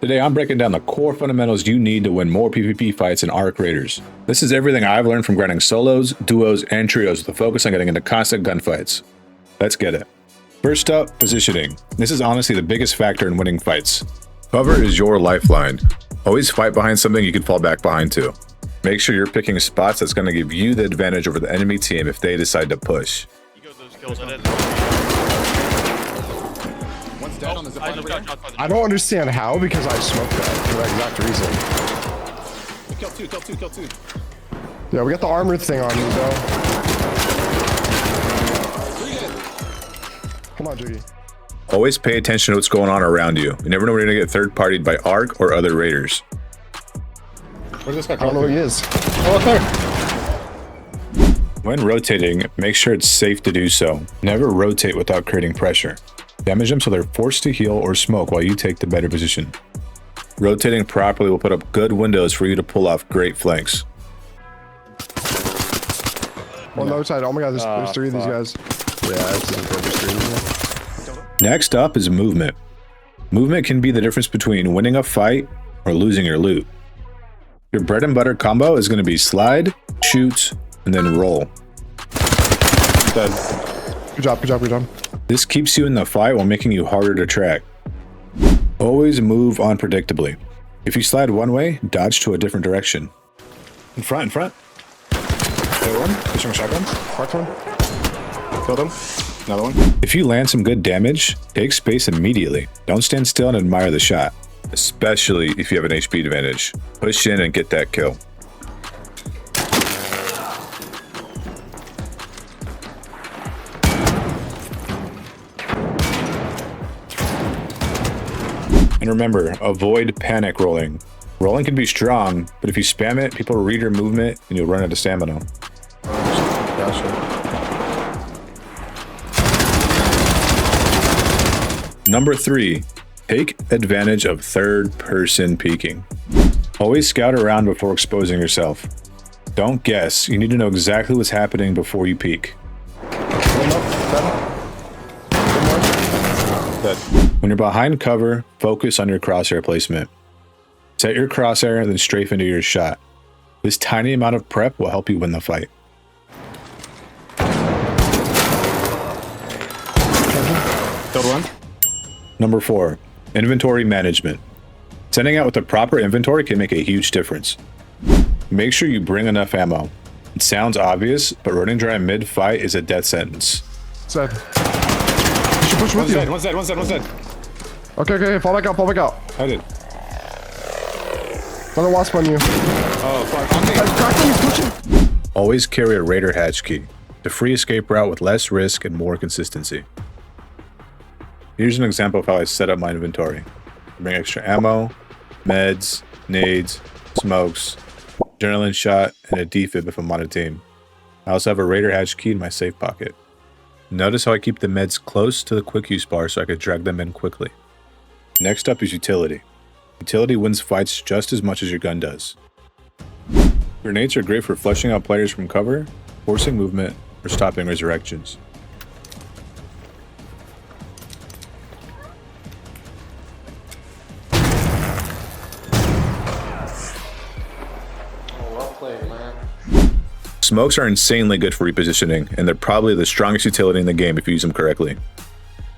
Today I'm breaking down the core fundamentals you need to win more PvP fights in Arc Raiders. This is everything I've learned from grinding solos, duos, and trios with a focus on getting into constant gunfights. Let's get it. First up, positioning. This is honestly the biggest factor in winning fights. Cover is your lifeline. Always fight behind something you can fall back behind to. Make sure you're picking spots that's going to give you the advantage over the enemy team if they decide to push. I don't understand how, because I smoked that for that exact reason. Kill two. Yeah, we got the armor thing on me, though. Come on, Jiggy. Always pay attention to what's going on around you. You never know when you're going to get third-partied by Arc or other raiders. Where's this guy? I don't know who he is. Oh, there. When rotating, make sure it's safe to do so. Never rotate without creating pressure. Damage them so they're forced to heal or smoke while you take the better position. Rotating properly will put up good windows for you to pull off great flanks. On the other side, oh my god, there's three of these guys. Yeah, there's three of these guys. Next up is movement. Movement can be the difference between winning a fight or losing your loot. Your bread and butter combo is going to be slide, shoot, and then roll. Dead. Good job. This keeps you in the fight while making you harder to track. Always move unpredictably. If you slide one way, dodge to a different direction. In front. There one. Pushing a shotgun. Marked one. Killed him. Another one. If you land some good damage, take space immediately. Don't stand still and admire the shot, especially if you have an HP advantage. Push in and get that kill. And remember, avoid panic rolling. Rolling can be strong, but if you spam it, people will read your movement and you'll run out of stamina. Gotcha. Number 3, take advantage of third-person peeking. Always scout around before exposing yourself. Don't guess, you need to know exactly what's happening before you peek. When you're behind cover, focus on your crosshair placement. Set your crosshair and then strafe into your shot. This tiny amount of prep will help you win the fight. Killed one. Number 4, inventory management. Sending out with the proper inventory can make a huge difference. Make sure you bring enough ammo. It sounds obvious, but running dry mid-fight is a death sentence. Dead. You should push with you. One's dead. Okay, fall back out. I did. Another wasp on you. Oh, fuck. On me. Crack him, he's pushing. Always carry a raider hatch key. The free escape route with less risk and more consistency. Here's an example of how I set up my inventory. I bring extra ammo, meds, nades, smokes, adrenaline shot, and a defib if I'm on a team. I also have a raider hatch key in my safe pocket. Notice how I keep the meds close to the quick use bar so I can drag them in quickly. Next up is utility. Utility wins fights just as much as your gun does. Grenades are great for flushing out players from cover, forcing movement, or stopping resurrections. Smokes are insanely good for repositioning, and they're probably the strongest utility in the game if you use them correctly.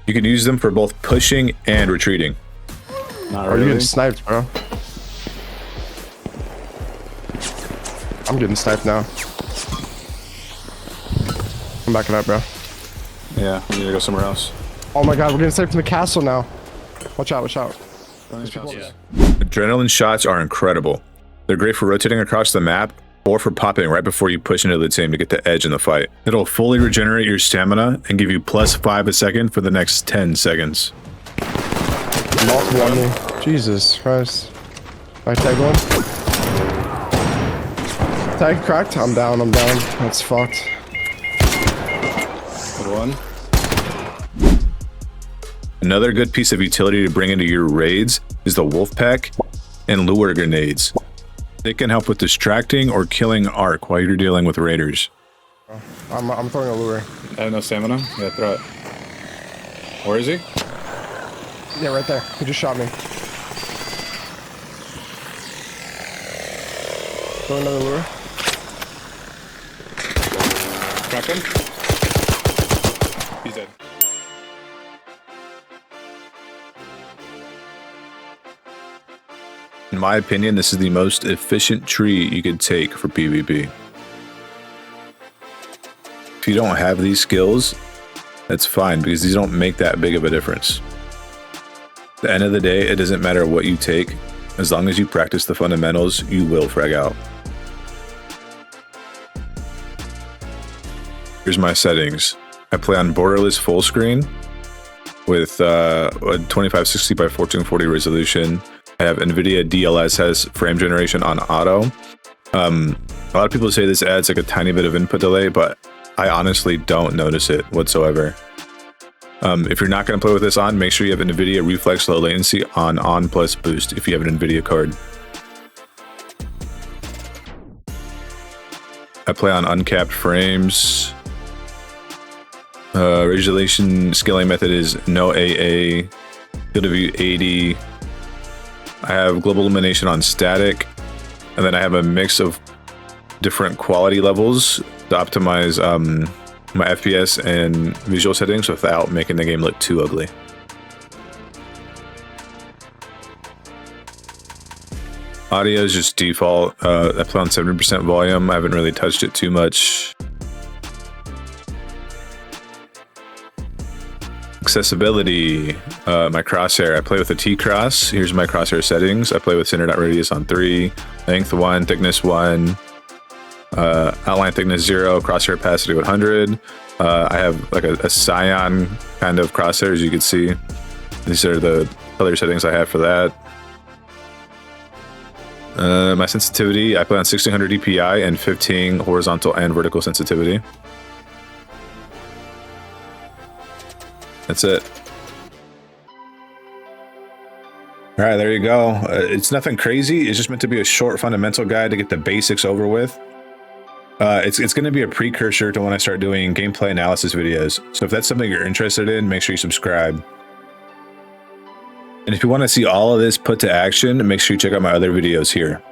You can use them for both pushing and retreating. Not Are really. you getting sniped, bro? I'm getting sniped now. I'm backing up, bro. Yeah, we need to go somewhere else. Oh my god, we're getting sniped from the castle now. Watch out. Yeah. Adrenaline shots are incredible. They're great for rotating across the map, or for popping right before you push into the team to get the edge in the fight. It'll fully regenerate your stamina and give you +5 a second for the next 10 seconds. Multiple on me. Jesus Christ. Alright, tag one. Tag cracked. I'm down. That's fucked. Good one. Another good piece of utility to bring into your raids is the wolf pack and lure grenades. They can help with distracting or killing Arc while you're dealing with raiders. I'm throwing a lure. I have no stamina. Yeah, throw it. Where is he? Yeah, right there. He just shot me. Throw another lure. Crack him. He's dead. In my opinion, this is the most efficient tree you could take for PvP. If you don't have these skills, that's fine because these don't make that big of a difference. At the end of the day, it doesn't matter what you take. As long as you practice the fundamentals, you will frag out. Here's my settings. I play on borderless full screen with a 2560 by 1440 resolution. I have Nbhd DLSS frame generation on auto. A lot of people say this adds like a tiny bit of input delay, but I honestly don't notice it whatsoever. If you're not going to play with this on, make sure you have Nvidia Reflex Low Latency on plus boost if you have an Nvidia card. I play on uncapped frames. Resolution scaling method is no AA. Field of view 80. I have global illumination on static, and then I have a mix of different quality levels to optimize my FPS and visual settings without making the game look too ugly. Audio is just default. I play on 70% volume. I haven't really touched it too much. Accessibility, my crosshair. I play with a T-cross. Here's my crosshair settings. I play with center.radius on 3, length 1, thickness 1, outline thickness 0, crosshair opacity 100. I have like a cyan kind of crosshair, as you can see. These are the color settings I have for that. My sensitivity, I play on 1600 DPI and 15 horizontal and vertical sensitivity. That's it. All right, there you go. It's nothing crazy. It's just meant to be a short fundamental guide to get the basics over with. It's going to be a precursor to when I start doing gameplay analysis videos. So if that's something you're interested in, make sure you subscribe. And if you want to see all of this put to action, make sure you check out my other videos here.